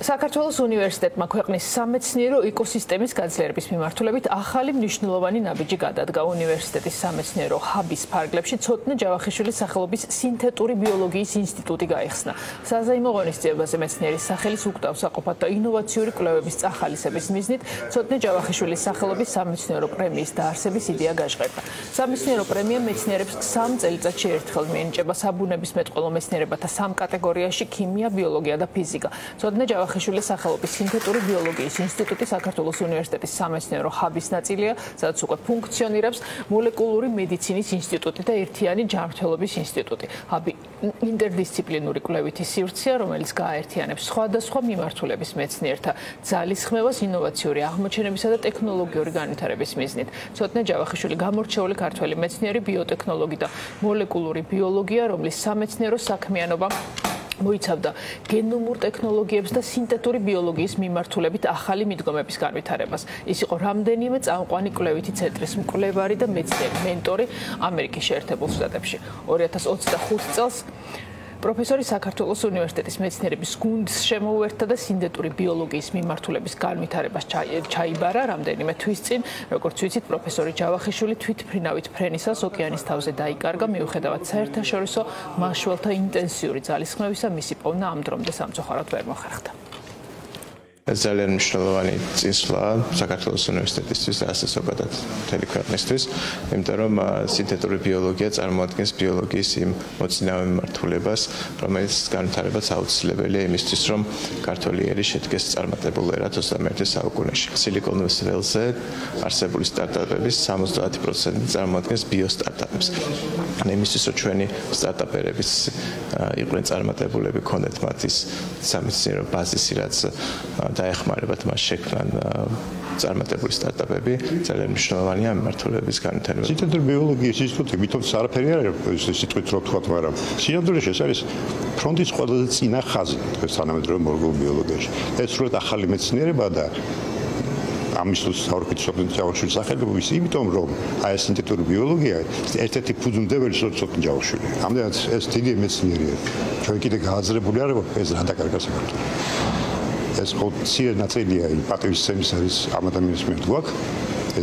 საქართველოს უნივერსიტეტმა ქვეყნის სამეცნიერო ეკოსისტემის გაძლიერების მიმართულებით ახალი მნიშვნელოვანი ნაბიჯი გადადგა. უნივერსიტეტის სამეცნიერო ჰაბის ფარგლებში ცოტნე ჯავახიშვილის სახელობის სინთეტური ბიოლოგიის ინსტიტუტი გაიხსნა. საზეიმო ღონისძიებაზე მეცნიერის სახელის უკტავსაყოფად და ინოვაციური კვლევების წახალისების მიზნით ცოტნე ჯავახიშვილის სახელობის სამეცნიერო პრემიის დაარსების იდეა გაჟღერდა. სამეცნიერო პრემია მეცნიერებს 3 წელიწადში ერთხელ მიენიჭება საბუნებისმეტყველო მეცნიერებათა 3 კატეგორიაში: ქიმია, ბიოლოგია და ფიზიკა. ცოტნე ჯავახიშვილის სახელობის სინთეტური ბიოლოგიის ინსტიტუტი საქართველოს უნივერსიტეტის სამეცნიერო ჰაბის ნაწილია, სადაც უკვე ფუნქციონირებს მოლეკულური მედიცინის ინსტიტუტი და ერთიანი ჯანმრთელობის ინსტიტუტი. ჰაბი ინტერდისციპლინური კვლევითი სივრცეა, რომელიც გააერთიანებს სხვადასხვა მიმართულების მეცნიერთა ძალისხმევას ინოვაციური აღმოჩენებისა და ტექნოლოგიური განვითარების მიზნით. ცოტნე ჯავახიშვილი გამორჩეული ქართველი მეცნიერი, ბიოტექნოლოგი და მოლეკულური ბიოლოგია, რომლის სამეცნიერო საქმიანობა მოიცავდა გენომურ ტექნოლოგიებს და სინთეტური ბიოლოგიის მიმართულებით ახალი მიდგომების განვითარებას. ის იყო რამდენიმე წამყვანი კვლევითი ცენტრის მკვლევარი და მეცნიერი მენტორი ამერიკის შეერთებულ შტატებში. 2025 წელს პროფესორი საქართველოს უნივერსიტეტის მეცნიერების გუნდს შემოუერთდა და სინთეტური ბიოლოგიის მიმართულების განვითარებას ჩაიბარა რამდენიმე თვის წინ. როგორც ვიცით, პროფესორი ჯავახიშვილი თვითმფრინავით ფრენისას ოკეანის თავზე დაიკარგა, მიუხედავად საერთაშორისო მაშველთა ინტენსიური ძალისხმევისა, მისი პოვნა ამ დრომდე სამწუხაროდ ვერ მოხერხდა. ძალიან მნიშვნელოვანი წინსვლა საქართველოს უნივერსიტეტისთვის და ასე ზოგადად მთელი ქვეყნისთვის, იმიტომ რომ სინთეტური ბიოლოგია წარმოადგენს ბიოლოგიის იმ მოწინავე მიმართულებას, რომელიც განვითარებას აუცილებელია იმისთვის, რომ ქართული ერი შედგეს წარმატებულ ერად 21 საუკუნეში. სილიკონის ველზე არსებული სტარტაპების 70% წარმოადგენს ბიოსტარტაპებს. იმისთვის, რომ ჩვენი სტარტაპერებიც იყვნენ წარმატებულები, ქონდეთ მათ ის სამეცნიერო ბაზისი, რაც დაეხმარებათ მას შექმნან წარმატებული სტარტაპები, ძალიან მნიშვნელოვანია ამ მიმართულების განვითარება. სინთეტური ბიოლოგიის ინსტიტუტი მithomს არაფერი არ არის სიტყვით რო ვთქვათ, მაგრამ სინამდვილეში ეს არის ფრონტის ყველაზე წინა ხაზი თანამედროვე მოლეკულურ ბიოლოგიაში. ეს სრულად ახალი მეცნიერება და ამისთვის საუკეთესო ჯავახიშვილის სახელობის, იმიტომ რომ აი სინთეტური ბიოლოგია ერთ-ერთი ფუძემდებელი ცოტნე ჯავახიშვილი. ამდენად ეს დიდი მეცნიერია. ჩვენ კიდე გააზრებული არ ვართ ეს რა დაკარგა საქართველოს. ეს ხოციერ ნაწილია პატივისცემის არის ამ ადამიანის მიერ გვაქვს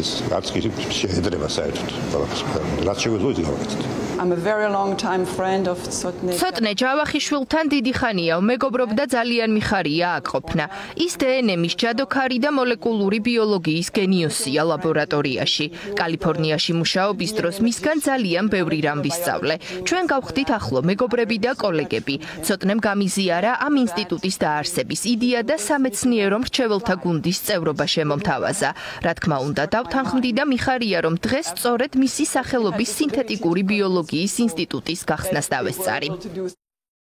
ეს არც კი შეედრება საერთოდ რაც შეგვეძლო ის გავაკეთეთ. I'm a very long time friend of ცოტნე ჯავახიშვილთან დიდი ხანია მეგობრობდა, ძალიან მიხარია აქ ყოფნა. ის დნმ-ის ჯადოქარი და მოლეკულური ბიოლოგიის გენიოსია ლაბორატორიაში. კალიფორნიაში მუშაობის დროს მისგან ძალიან ბევრი რამ ვისწავლე. ჩვენ გავხდით ახლო მეგობრები და კოლეგები. ცოტნემ გამიზიარა ამ ინსტიტუტის დაარსების იდეა და სამეცნიერო მრჩეველთა გუნდის წევრობა შემომთავაზა. რა თქმა უნდა, დავთანხმდი და მიხარია, რომ დღეს სწორედ მისი სახელობის სინთეტიკური ბიოლოგიის ინსტიტუტის გახსნას დავესწარი.